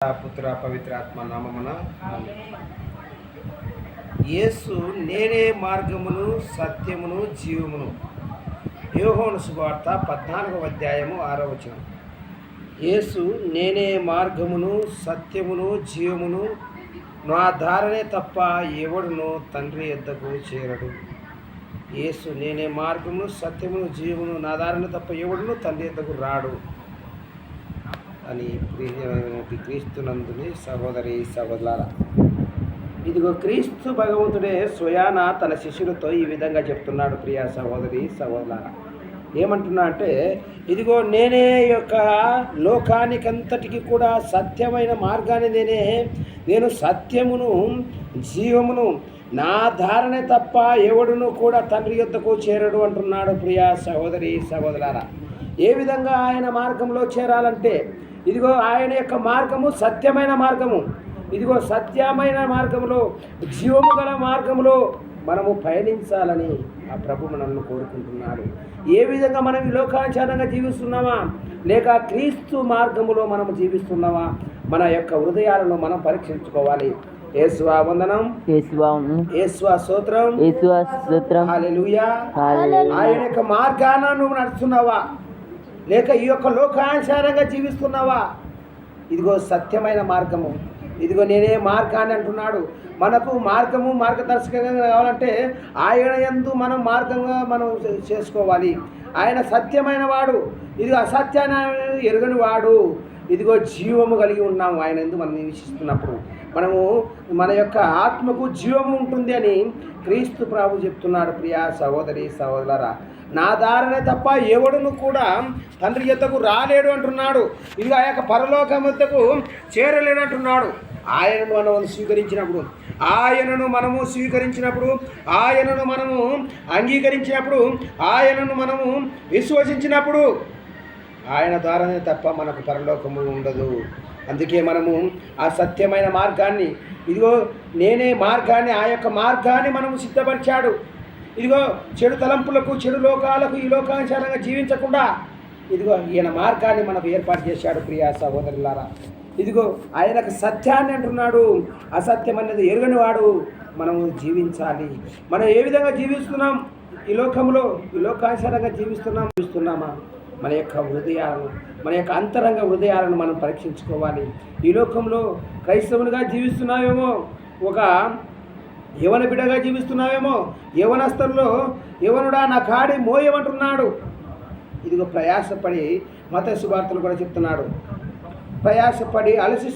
పుత్ర పవిత్రాత్మ నామమున యేసు నేనే మార్గమును సత్యమును జీవమును. యోహాను సువార్త 14వ అధ్యాయము 6వ వచనం. యేసు నేనే మార్గమును సత్యమును జీవమును, నా దారనే తప్ప ఎవడును తండ్రి యొద్దకు చేరడు. యేసు నేనే మార్గమును సత్యమును జీవమును, నా దారనే తప్ప ఎవడును తండ్రి యొద్దకు రాడు అని క్రీస్తునందుని సహోదరి సహోదరులారా, ఇదిగో క్రీస్తు భగవంతుడే స్వయాన తన శిష్యులతో ఈ విధంగా చెప్తున్నాడు. ప్రియ సహోదరి సహోదరులారా, ఏమంటున్నా అంటే, ఇదిగో నేనే యొక్క లోకానికంతటికి కూడా సత్యమైన మార్గాన్ని నేను సత్యమును జీవమును, నా ధారణే తప్ప ఎవడును కూడా తండ్రి యొద్దకు చేరడు అంటున్నాడు. ప్రియ సహోదరి సహోదరులారా, ఏ విధంగా ఆయన మార్గంలో చేరాలంటే, ఇదిగో ఆయన యొక్క మార్గము సత్యమైన మార్గము. ఇదిగో సత్యమైన మార్గంలో, జీవము గల మార్గంలో మనము పయనించాలని ఆ ప్రభు మనల్ని కోరుకుంటున్నాడు. ఏ విధంగా మనం ఈ లోకానుసారంగా జీవిస్తున్నామా, లేక క్రీస్తు మార్గములో మనము జీవిస్తున్నామా? మన యొక్క హృదయాలను మనం పరీక్షించుకోవాలి. యేసువా వందనం, యేసువా స్తోత్రం, హల్లెలూయా. ఆయన యొక్క మార్గాన నువ్వు నడుస్తున్నావా, లేక ఈ యొక్క లోకానుసారంగా జీవిస్తున్నావా? ఇదిగో సత్యమైన మార్గము, ఇదిగో నేనే మార్గాన్ని అంటున్నాడు. మనకు మార్గదర్శకంగా కావాలంటే ఆయన యందు మనం మార్గంగా మనం చేసుకోవాలి. ఆయన సత్యమైన వాడు, ఇదిగో అసత్యాన్ని ఎరుగని వాడు. ఇదిగో జీవము కలిగి ఉన్నాము ఆయన యందు మనం నివసిస్తున్నప్పుడు. మనము మన యొక్క ఆత్మకు జీవము ఉంటుంది అని క్రీస్తు ప్రభు చెప్తున్నాడు. ప్రియ సహోదరి సహోదరులారా, నా దారనే తప్ప ఎవడును కూడా తండ్రి యొద్దకు రాలేడు అంటున్నాడు. ఇది ఆ యొక్క పరలోకం యొద్దకు చేరలేడు అంటున్నాడు. ఆయనను మనము స్వీకరించినప్పుడు, ఆయనను మనము అంగీకరించినప్పుడు, ఆయనను మనము విశ్వసించినప్పుడు ఆయన ద్వారానే తప్ప మనకు పరలోకము ఉండదు. అందుకే మనము ఆ సత్యమైన మార్గాన్ని, ఇదిగో నేనే మార్గాన్ని, ఆ యొక్క మార్గాన్ని మనము సిద్ధపరిచాడు. ఇదిగో చెడు తలంపులకు, చెడు లోకాలకు, ఈ లోకానుసారంగా జీవించకుండా ఇదిగో ఈయన మార్గాన్ని మనకు ఏర్పాటు చేశాడు. ప్రియ సహోదరులారా, ఇదిగో ఆయనకు సత్యాన్ని అంటున్నాడు. అసత్యం అనేది ఎరుగని వాడు. మనము జీవించాలి. మనం ఏ విధంగా జీవిస్తున్నాం ఈ లోకంలో, ఈ లోకానుసారంగా జీవిస్తున్నామా? మన యొక్క హృదయాలను, మన యొక్క అంతరంగ హృదయాలను మనం పరీక్షించుకోవాలి. ఈ లోకంలో క్రైస్తవునిగా జీవిస్తున్నావేమో, ఒక యవన బిడ్డగా జీవిస్తున్నావేమో, యవనస్తుల్లో యవనుడా నా కాడి మోయమంటున్నాడు. ఇదిగో ప్రయాసపడి, మత్తయి సువార్తలు కూడా చెప్తున్నాడు, ప్రయాసపడి అలసి